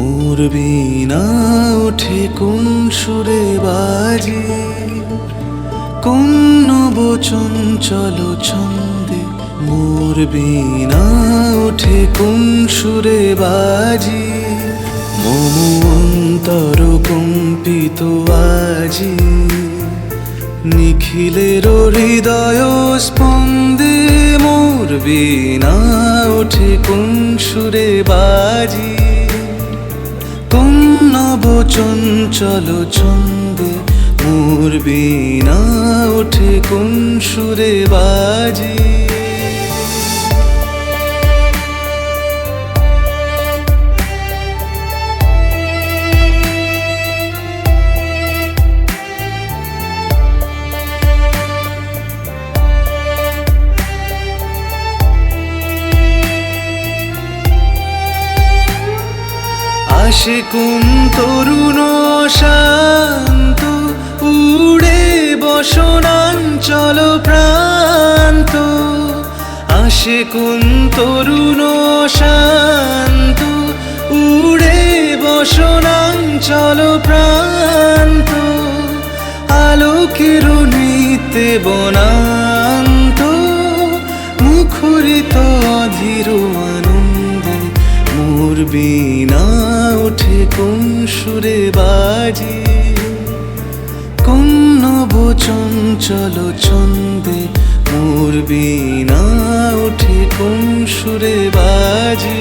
মোর বীণা ওঠে কোন সুরে বাজে, কোন নবচন চলো ছন্দে। মোর বীণা ওঠে কোন সুরে বাজে, মম অন্তর কম্পিত আজি। নিখিলের হৃদয় স্পন্দে মোর বীণা ওঠে কোন সুরে বাজি, কোন নবচঞ্চল ছন্দে। মোর বীণা ওঠে কোন সুরে বাজি। আসে কোন তরুণ শান্ত, উড়ে বসনাঞ্চল প্রান্ত। আসে কোন তরুণ শান্ত, উড়ে বসনাঞ্চল প্রান্ত। আলোকের নৃত্যে বনান্ত, মুখরিত অধীর আনন্দে। মোর বীণা ওঠে কোন সুরে বাজে, কোন নবচঞ্চল ছন্দে। মোর বীণা ওঠে কোন সুরে বাজে।